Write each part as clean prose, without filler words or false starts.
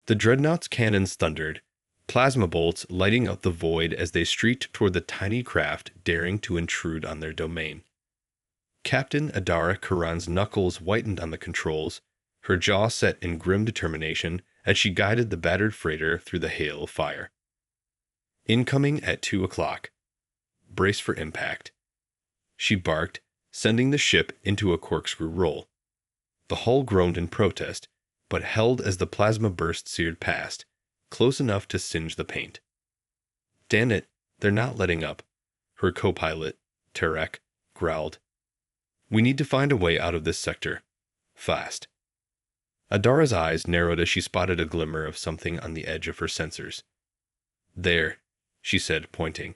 The dreadnought's cannons thundered, plasma bolts lighting up the void as they streaked toward the tiny craft daring to intrude on their domain. Captain Adara Kuran's knuckles whitened on the controls, her jaw set in grim determination as she guided the battered freighter through the hail of fire. Incoming at 2 o'clock. Brace for impact. She barked, sending the ship into a corkscrew roll. The hull groaned in protest, but held as the plasma burst seared past, close enough to singe the paint. "Damn it, they're not letting up," her co-pilot, Tarek, growled. "We need to find a way out of this sector. Fast." Adara's eyes narrowed as she spotted a glimmer of something on the edge of her sensors. "There," she said, pointing.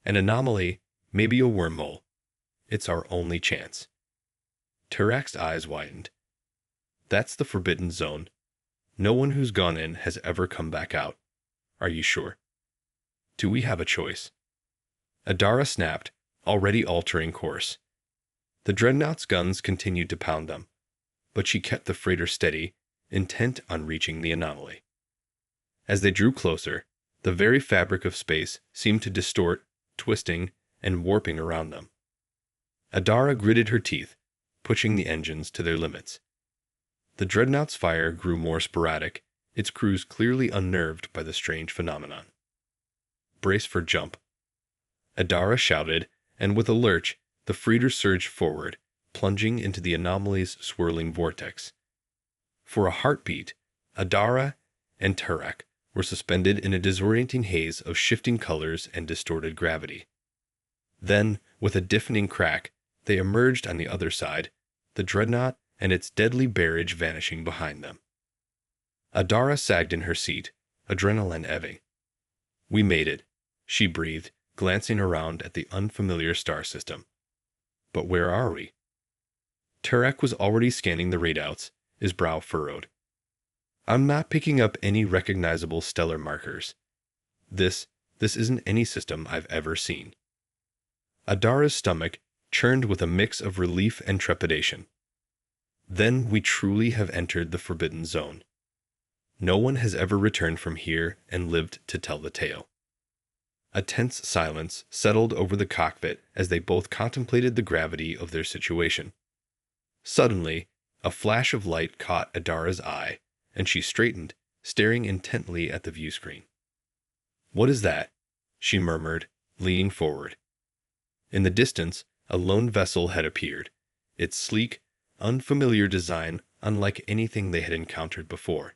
"An anomaly, maybe a wormhole. It's our only chance." Tarek's eyes widened. "That's the Forbidden Zone. No one who's gone in has ever come back out. Are you sure? Do we have a choice?" Adara snapped, already altering course. The dreadnought's guns continued to pound them, but she kept the freighter steady, intent on reaching the anomaly. As they drew closer, the very fabric of space seemed to distort, twisting, and warping around them. Adara gritted her teeth, pushing the engines to their limits. The dreadnought's fire grew more sporadic, its crews clearly unnerved by the strange phenomenon. "Brace for jump," Adara shouted, and with a lurch, the freighter surged forward, plunging into the anomaly's swirling vortex. For a heartbeat, Adara and Tarek were suspended in a disorienting haze of shifting colors and distorted gravity. Then, with a deafening crack, they emerged on the other side, the dreadnought and its deadly barrage vanishing behind them. Adara sagged in her seat, adrenaline ebbing. "We made it," she breathed, glancing around at the unfamiliar star system. "But where are we?" Tarek was already scanning the readouts, his brow furrowed. "I'm not picking up any recognizable stellar markers. This isn't any system I've ever seen." Adara's stomach churned with a mix of relief and trepidation. "Then we truly have entered the Forbidden Zone. No one has ever returned from here and lived to tell the tale." A tense silence settled over the cockpit as they both contemplated the gravity of their situation. Suddenly, a flash of light caught Adara's eye, and she straightened, staring intently at the viewscreen. "What is that?" she murmured, leaning forward. In the distance, a lone vessel had appeared, its sleek, unfamiliar design unlike anything they had encountered before.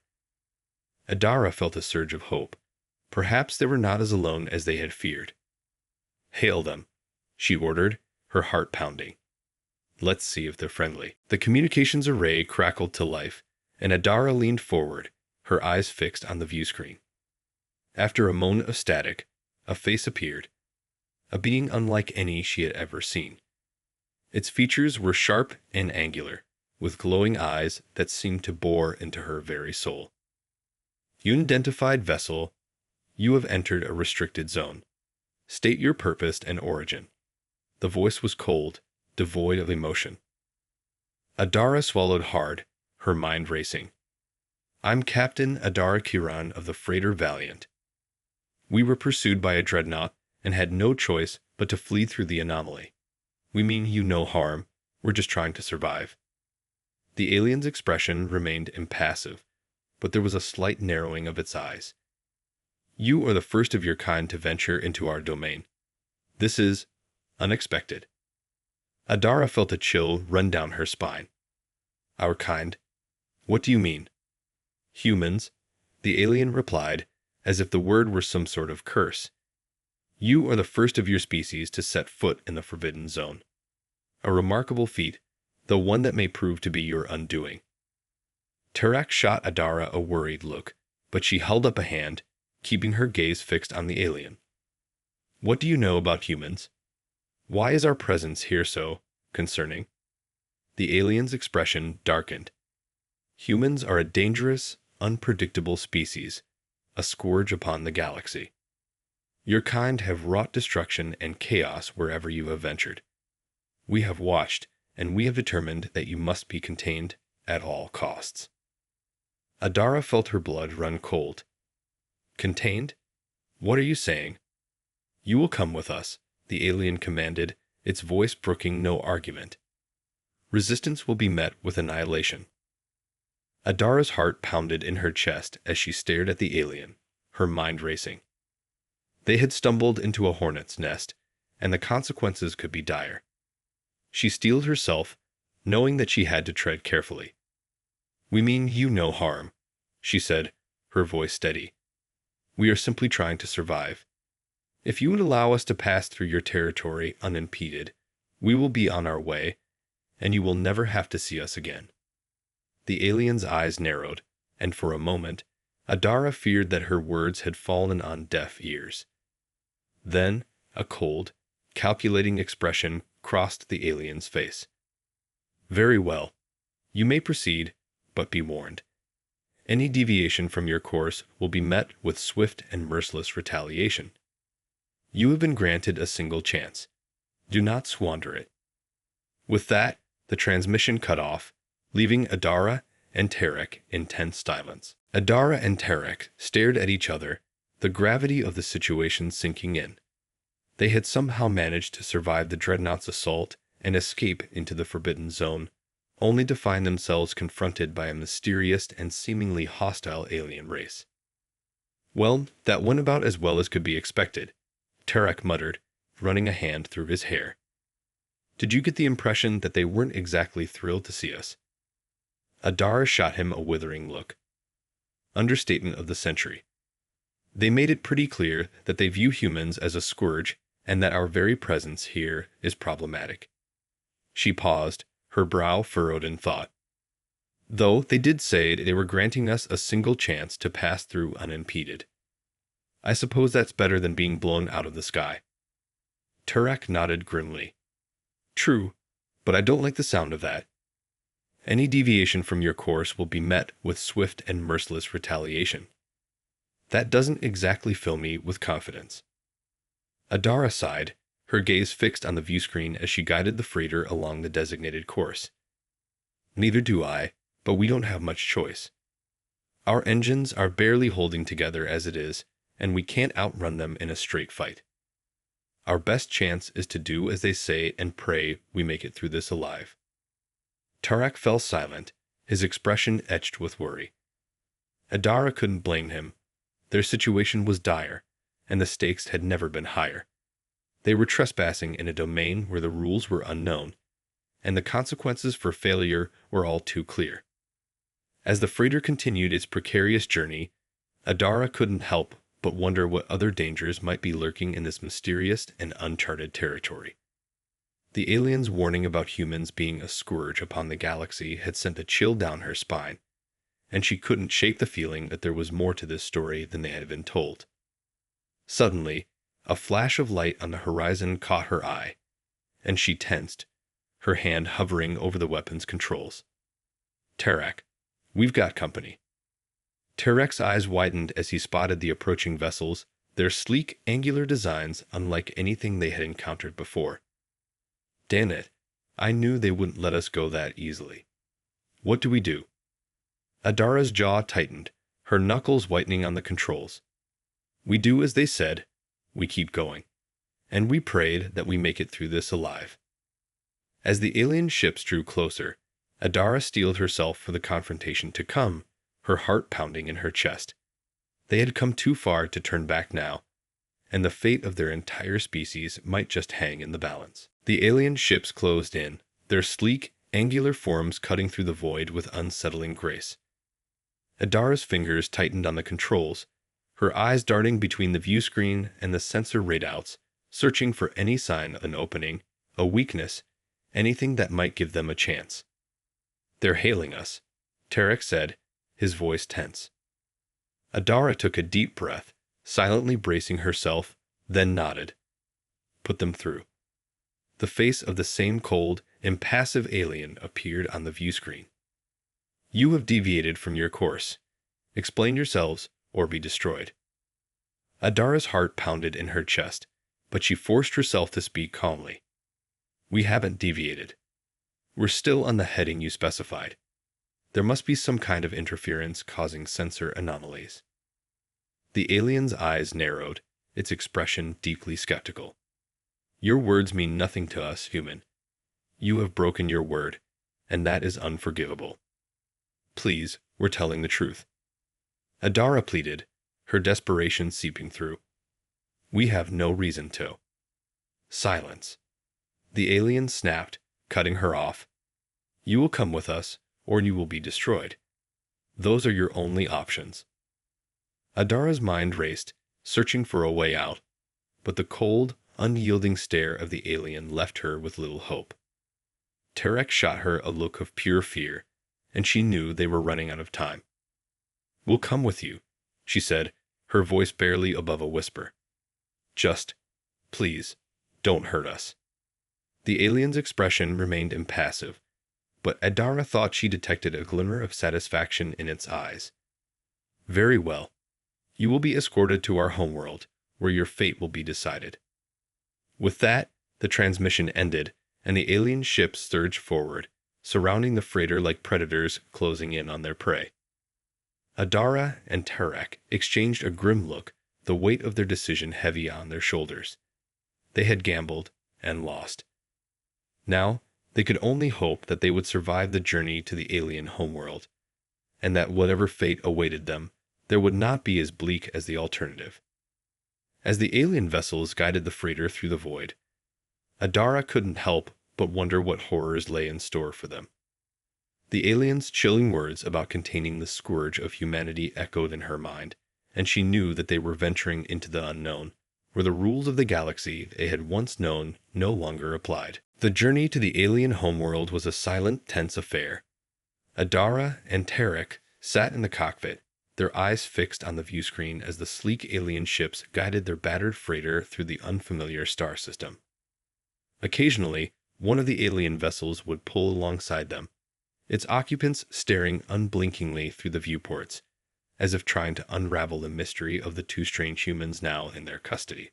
Adara felt a surge of hope. Perhaps they were not as alone as they had feared. "Hail them," she ordered, her heart pounding. "Let's see if they're friendly." The communications array crackled to life, and Adara leaned forward, her eyes fixed on the viewscreen. After a moment of static, a face appeared, a being unlike any she had ever seen. Its features were sharp and angular, with glowing eyes that seemed to bore into her very soul. "Unidentified vessel, you have entered a restricted zone. State your purpose and origin." The voice was cold, devoid of emotion. Adara swallowed hard, her mind racing. "I'm Captain Adara Kiran of the freighter Valiant. We were pursued by a dreadnought and had no choice but to flee through the anomaly. We mean you no harm, we're just trying to survive." The alien's expression remained impassive, but there was a slight narrowing of its eyes. "You are the first of your kind to venture into our domain. This is unexpected." Adara felt a chill run down her spine. "Our kind? What do you mean?" "Humans," the alien replied, as if the word were some sort of curse. "You are the first of your species to set foot in the Forbidden Zone. A remarkable feat, though one that may prove to be your undoing." Tarek shot Adara a worried look, but she held up a hand, keeping her gaze fixed on the alien. "What do you know about humans? Why is our presence here so concerning?" The alien's expression darkened. "Humans are a dangerous, unpredictable species, a scourge upon the galaxy. Your kind have wrought destruction and chaos wherever you have ventured. We have watched, and we have determined that you must be contained at all costs." Adara felt her blood run cold. Contained? What are you saying? You will come with us, the alien commanded, its voice brooking no argument. Resistance will be met with annihilation. Adara's heart pounded in her chest as she stared at the alien, her mind racing. They had stumbled into a hornet's nest, and the consequences could be dire. She steeled herself, knowing that she had to tread carefully. We mean you no harm, she said, her voice steady. We are simply trying to survive. If you would allow us to pass through your territory unimpeded, we will be on our way, and you will never have to see us again. The alien's eyes narrowed, and for a moment, Adara feared that her words had fallen on deaf ears. Then, a cold, calculating expression crossed the alien's face. Very well. You may proceed, but be warned. Any deviation from your course will be met with swift and merciless retaliation. You have been granted a single chance. Do not squander it. With that, the transmission cut off, leaving Adara and Tarek in tense silence. Adara and Tarek stared at each other, the gravity of the situation sinking in. They had somehow managed to survive the dreadnought's assault and escape into the Forbidden Zone, only to find themselves confronted by a mysterious and seemingly hostile alien race. Well, that went about as well as could be expected, Tarek muttered, running a hand through his hair. Did you get the impression that they weren't exactly thrilled to see us? Adara shot him a withering look. Understatement of the century. They made it pretty clear that they view humans as a scourge and that our very presence here is problematic. She paused, her brow furrowed in thought. Though they did say they were granting us a single chance to pass through unimpeded. I suppose that's better than being blown out of the sky. Tarek nodded grimly. True, but I don't like the sound of that. Any deviation from your course will be met with swift and merciless retaliation. That doesn't exactly fill me with confidence. Adara sighed, her gaze fixed on the viewscreen as she guided the freighter along the designated course. Neither do I, but we don't have much choice. Our engines are barely holding together as it is, and we can't outrun them in a straight fight. Our best chance is to do as they say and pray we make it through this alive. Tarek fell silent, his expression etched with worry. Adara couldn't blame him. Their situation was dire, and the stakes had never been higher. They were trespassing in a domain where the rules were unknown, and the consequences for failure were all too clear. As the freighter continued its precarious journey, Adara couldn't help but wonder what other dangers might be lurking in this mysterious and uncharted territory. The alien's warning about humans being a scourge upon the galaxy had sent a chill down her spine, and she couldn't shake the feeling that there was more to this story than they had been told. Suddenly, a flash of light on the horizon caught her eye, and she tensed, her hand hovering over the weapon's controls. Tarek, we've got company. Tarek's eyes widened as he spotted the approaching vessels, their sleek, angular designs unlike anything they had encountered before. Damn it, I knew they wouldn't let us go that easily. What do we do? Adara's jaw tightened, her knuckles whitening on the controls. We do as they said, we keep going, and we prayed that we make it through this alive. As the alien ships drew closer, Adara steeled herself for the confrontation to come, her heart pounding in her chest. They had come too far to turn back now, and the fate of their entire species might just hang in the balance. The alien ships closed in, their sleek, angular forms cutting through the void with unsettling grace. Adara's fingers tightened on the controls, her eyes darting between the viewscreen and the sensor readouts, searching for any sign of an opening, a weakness, anything that might give them a chance. They're hailing us, Tarek said, his voice tense. Adara took a deep breath, silently bracing herself, then nodded. Put them through. The face of the same cold, impassive alien appeared on the viewscreen. You have deviated from your course. Explain yourselves, or be destroyed. Adara's heart pounded in her chest, but she forced herself to speak calmly. We haven't deviated. We're still on the heading you specified. There must be some kind of interference causing sensor anomalies. The alien's eyes narrowed, its expression deeply skeptical. Your words mean nothing to us, human. You have broken your word, and that is unforgivable. Please, we're telling the truth. Adara pleaded, her desperation seeping through. We have no reason to. Silence. The alien snapped, cutting her off. You will come with us, or you will be destroyed. Those are your only options. Adara's mind raced, searching for a way out, but the cold, unyielding stare of the alien left her with little hope. Terek shot her a look of pure fear, and she knew they were running out of time. We'll come with you, she said, her voice barely above a whisper. Just, please, don't hurt us. The alien's expression remained impassive, but Adara thought she detected a glimmer of satisfaction in its eyes. Very well. You will be escorted to our homeworld, where your fate will be decided. With that, the transmission ended, and the alien ship surged forward, surrounding the freighter like predators closing in on their prey. Adara and Terek exchanged a grim look, the weight of their decision heavy on their shoulders. They had gambled and lost. Now, they could only hope that they would survive the journey to the alien homeworld, and that whatever fate awaited them, there would not be as bleak as the alternative. As the alien vessels guided the freighter through the void, Adara couldn't help but wonder what horrors lay in store for them. The alien's chilling words about containing the scourge of humanity echoed in her mind, and she knew that they were venturing into the unknown, where the rules of the galaxy they had once known no longer applied. The journey to the alien homeworld was a silent, tense affair. Adara and Terek sat in the cockpit, their eyes fixed on the viewscreen as the sleek alien ships guided their battered freighter through the unfamiliar star system. Occasionally, one of the alien vessels would pull alongside them, its occupants staring unblinkingly through the viewports, as if trying to unravel the mystery of the two strange humans now in their custody.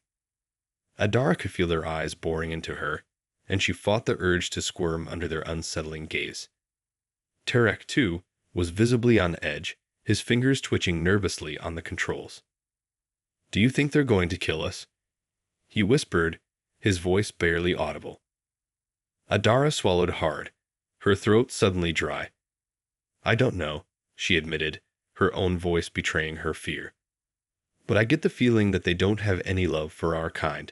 Adara could feel their eyes boring into her, and she fought the urge to squirm under their unsettling gaze. Terek, too, was visibly on edge, his fingers twitching nervously on the controls. Do you think they're going to kill us? He whispered, his voice barely audible. Adara swallowed hard, her throat suddenly dry. I don't know, she admitted, her own voice betraying her fear. But I get the feeling that they don't have any love for our kind.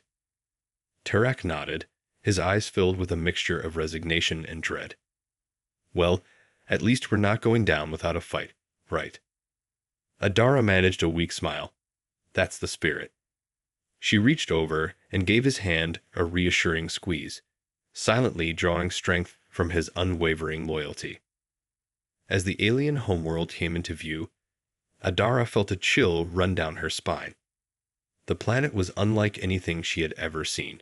Terek nodded, his eyes filled with a mixture of resignation and dread. Well, at least we're not going down without a fight, right? Adara managed a weak smile. That's the spirit. She reached over and gave his hand a reassuring squeeze, silently drawing strength from his unwavering loyalty. As the alien homeworld came into view, Adara felt a chill run down her spine. The planet was unlike anything she had ever seen.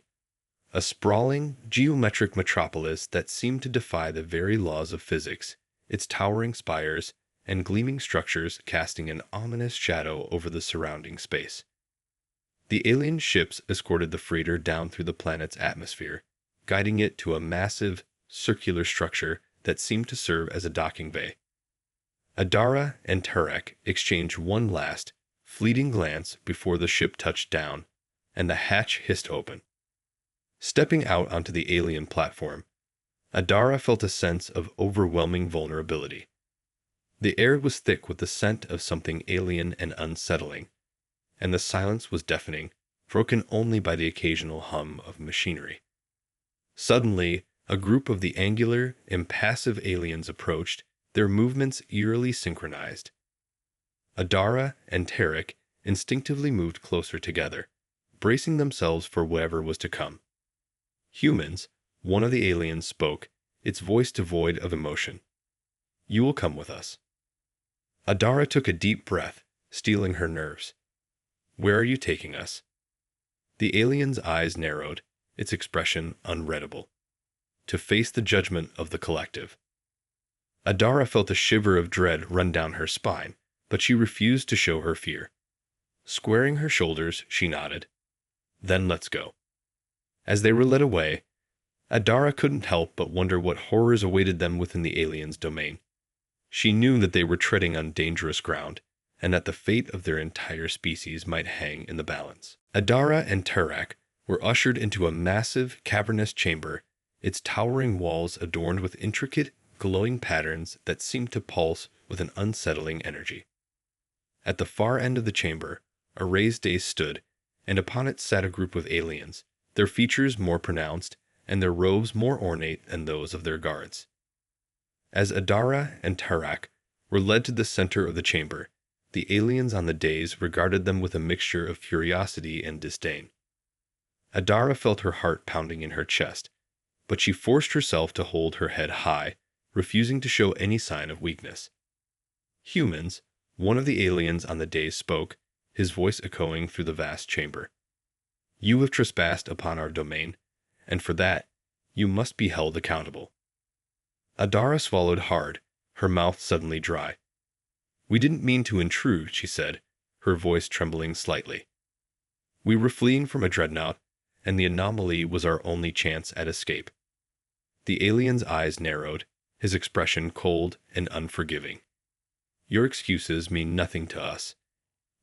A sprawling, geometric metropolis that seemed to defy the very laws of physics, its towering spires and gleaming structures casting an ominous shadow over the surrounding space. The alien ships escorted the freighter down through the planet's atmosphere, guiding it to a massive, circular structure that seemed to serve as a docking bay. Adara and Terek exchanged one last, fleeting glance before the ship touched down, and the hatch hissed open. Stepping out onto the alien platform, Adara felt a sense of overwhelming vulnerability. The air was thick with the scent of something alien and unsettling, and the silence was deafening, broken only by the occasional hum of machinery. Suddenly, a group of the angular, impassive aliens approached, their movements eerily synchronized. Adara and Terek instinctively moved closer together, bracing themselves for whatever was to come. Humans, one of the aliens spoke, its voice devoid of emotion. You will come with us. Adara took a deep breath, steeling her nerves. Where are you taking us? The alien's eyes narrowed, its expression unreadable. To face the judgment of the collective. Adara felt a shiver of dread run down her spine, but she refused to show her fear. Squaring her shoulders, she nodded. Then let's go. As they were led away, Adara couldn't help but wonder what horrors awaited them within the alien's domain. She knew that they were treading on dangerous ground, and that the fate of their entire species might hang in the balance. Adara and Tarak were ushered into a massive, cavernous chamber, its towering walls adorned with intricate, glowing patterns that seemed to pulse with an unsettling energy. At the far end of the chamber, a raised dais stood, and upon it sat a group of aliens, their features more pronounced and their robes more ornate than those of their guards. As Adara and Tarak were led to the center of the chamber, the aliens on the dais regarded them with a mixture of curiosity and disdain. Adara felt her heart pounding in her chest, but she forced herself to hold her head high, refusing to show any sign of weakness. Humans, one of the aliens on the dais spoke, his voice echoing through the vast chamber. You have trespassed upon our domain, and for that, you must be held accountable. Adara swallowed hard, her mouth suddenly dry. We didn't mean to intrude, she said, her voice trembling slightly. We were fleeing from a dreadnought, and the anomaly was our only chance at escape. The alien's eyes narrowed, his expression cold and unforgiving. Your excuses mean nothing to us.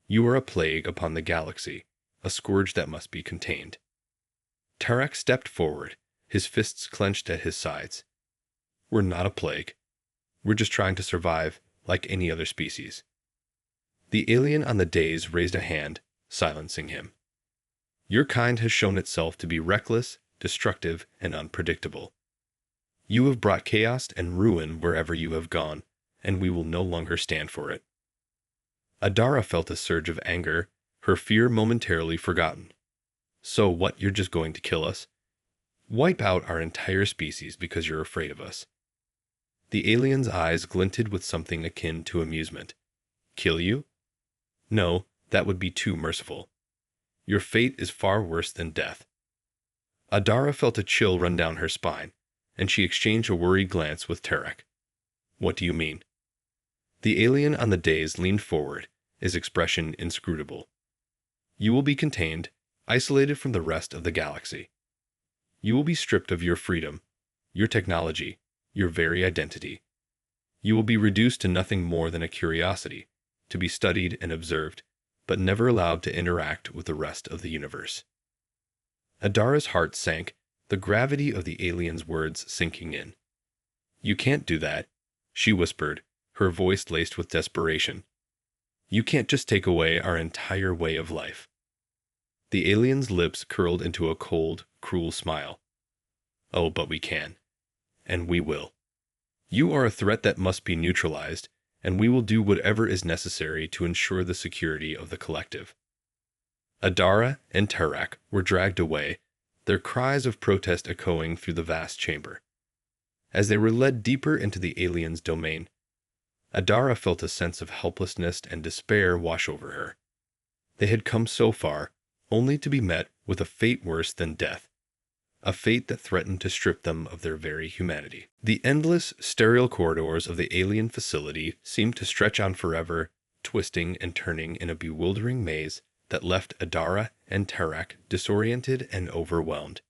You are a plague upon the galaxy, a scourge that must be contained. Tarak stepped forward, his fists clenched at his sides. We're not a plague. We're just trying to survive like any other species. The alien on the dais raised a hand, silencing him. Your kind has shown itself to be reckless, destructive, and unpredictable. You have brought chaos and ruin wherever you have gone, and we will no longer stand for it. Adara felt a surge of anger, her fear momentarily forgotten. So what, you're just going to kill us? Wipe out our entire species because you're afraid of us. The alien's eyes glinted with something akin to amusement. Kill you? No, that would be too merciful. Your fate is far worse than death. Adara felt a chill run down her spine, and she exchanged a worried glance with Tarak. What do you mean? The alien on the dais leaned forward, his expression inscrutable. You will be contained, isolated from the rest of the galaxy. You will be stripped of your freedom, your technology, your very identity. You will be reduced to nothing more than a curiosity, to be studied and observed, but never allowed to interact with the rest of the universe. Adara's heart sank, the gravity of the alien's words sinking in. You can't do that, she whispered, her voice laced with desperation. You can't just take away our entire way of life. The alien's lips curled into a cold, cruel smile. Oh, but we can. And we will. You are a threat that must be neutralized, and we will do whatever is necessary to ensure the security of the collective. Adara and Tarak were dragged away, their cries of protest echoing through the vast chamber. As they were led deeper into the alien's domain, Adara felt a sense of helplessness and despair wash over her. They had come so far, only to be met with a fate worse than death, a fate that threatened to strip them of their very humanity. The endless, sterile corridors of the alien facility seemed to stretch on forever, twisting and turning in a bewildering maze that left Adara and Tarak disoriented and overwhelmed.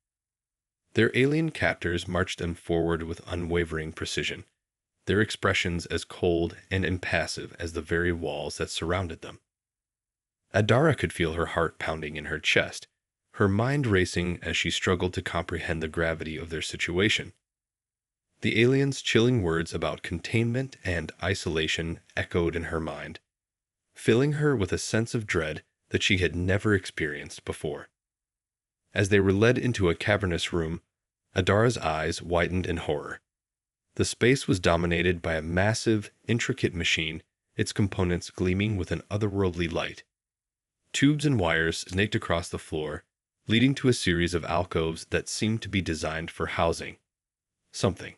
Their alien captors marched them forward with unwavering precision, their expressions as cold and impassive as the very walls that surrounded them. Adara could feel her heart pounding in her chest, her mind racing as she struggled to comprehend the gravity of their situation. The aliens' chilling words about containment and isolation echoed in her mind, filling her with a sense of dread that she had never experienced before. As they were led into a cavernous room, Adara's eyes widened in horror. The space was dominated by a massive, intricate machine, its components gleaming with an otherworldly light. Tubes and wires snaked across the floor, leading to a series of alcoves that seemed to be designed for housing something.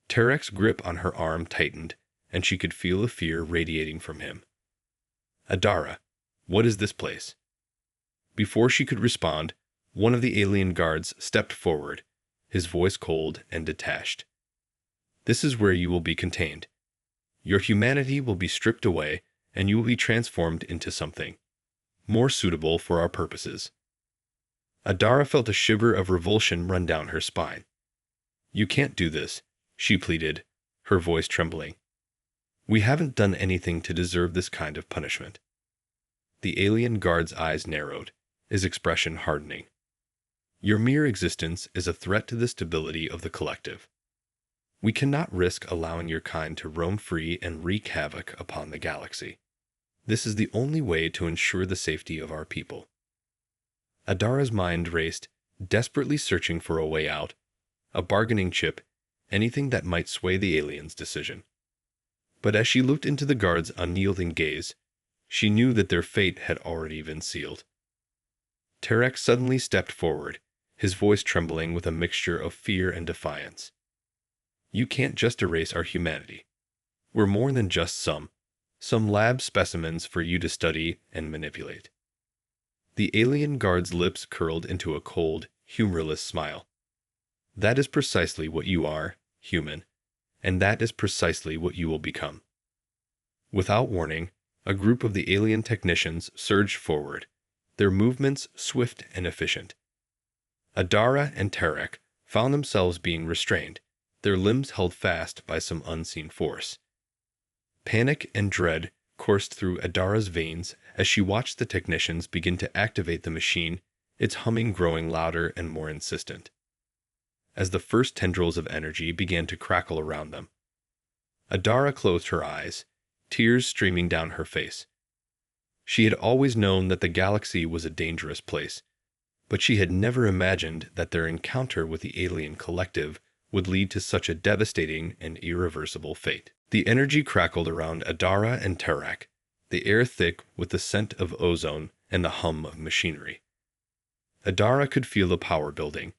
Tarek's grip on her arm tightened, and she could feel a fear radiating from him. Adara, what is this place? Before she could respond, one of the alien guards stepped forward, his voice cold and detached. This is where you will be contained. Your humanity will be stripped away, and you will be transformed into something more suitable for our purposes. Adara felt a shiver of revulsion run down her spine. You can't do this, she pleaded, her voice trembling. We haven't done anything to deserve this kind of punishment. The alien guard's eyes narrowed, his expression hardening. Your mere existence is a threat to the stability of the collective. We cannot risk allowing your kind to roam free and wreak havoc upon the galaxy. This is the only way to ensure the safety of our people. Adara's mind raced, desperately searching for a way out, a bargaining chip, anything that might sway the alien's decision. But as she looked into the guard's unyielding gaze, she knew that their fate had already been sealed. Terek suddenly stepped forward, his voice trembling with a mixture of fear and defiance. You can't just erase our humanity. We're more than just some lab specimens for you to study and manipulate. The alien guard's lips curled into a cold, humorless smile. That is precisely what you are, human, and that is precisely what you will become. Without warning, a group of the alien technicians surged forward, their movements swift and efficient. Adara and Terek found themselves being restrained, their limbs held fast by some unseen force. Panic and dread coursed through Adara's veins as she watched the technicians begin to activate the machine, its humming growing louder and more insistent. As the first tendrils of energy began to crackle around them, Adara closed her eyes, tears streaming down her face. She had always known that the galaxy was a dangerous place, but she had never imagined that their encounter with the alien collective would lead to such a devastating and irreversible fate. The energy crackled around Adara and Terek, the air thick with the scent of ozone and the hum of machinery. Adara could feel the power building,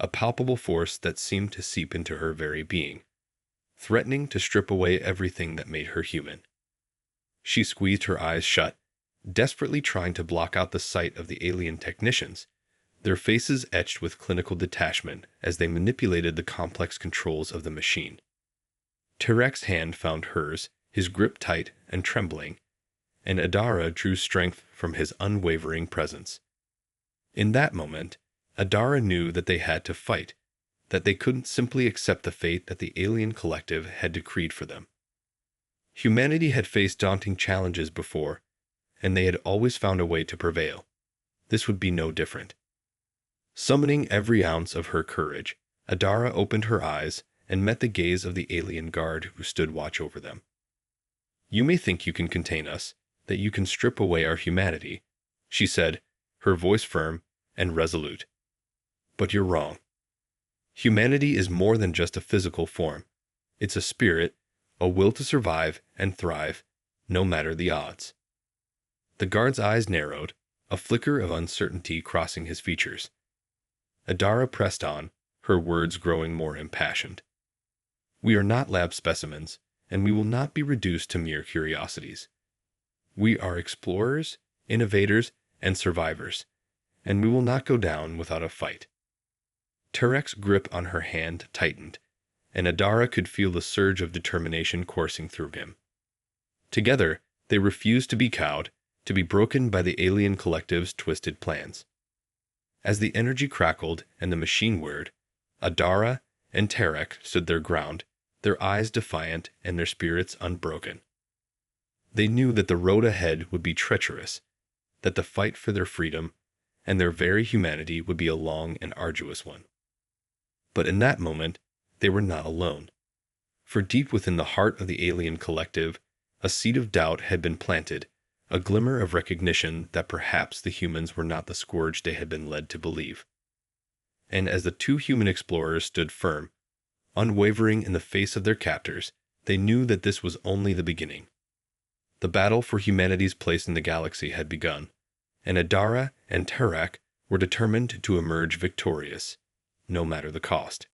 a palpable force that seemed to seep into her very being, threatening to strip away everything that made her human. She squeezed her eyes shut, desperately trying to block out the sight of the alien technicians, their faces etched with clinical detachment as they manipulated the complex controls of the machine. Terek's hand found hers, his grip tight and trembling, and Adara drew strength from his unwavering presence. In that moment, Adara knew that they had to fight, that they couldn't simply accept the fate that the alien collective had decreed for them. Humanity had faced daunting challenges before, and they had always found a way to prevail. This would be no different. Summoning every ounce of her courage, Adara opened her eyes and met the gaze of the alien guard who stood watch over them. You may think you can contain us, that you can strip away our humanity, she said, her voice firm and resolute. But you're wrong. Humanity is more than just a physical form. It's a spirit, a will to survive and thrive, no matter the odds. The guard's eyes narrowed, a flicker of uncertainty crossing his features. Adara pressed on, her words growing more impassioned. We are not lab specimens, and we will not be reduced to mere curiosities. We are explorers, innovators, and survivors, and we will not go down without a fight. Terek's grip on her hand tightened, and Adara could feel the surge of determination coursing through him. Together, they refused to be cowed, to be broken by the alien collective's twisted plans. As the energy crackled and the machine whirred, Adara and Terek stood their ground, their eyes defiant and their spirits unbroken. They knew that the road ahead would be treacherous, that the fight for their freedom and their very humanity would be a long and arduous one. But in that moment, they were not alone. For deep within the heart of the alien collective, a seed of doubt had been planted, a glimmer of recognition that perhaps the humans were not the scourge they had been led to believe. And as the two human explorers stood firm, unwavering in the face of their captors, they knew that this was only the beginning. The battle for humanity's place in the galaxy had begun, and Adara and Terek were determined to emerge victorious, no matter the cost.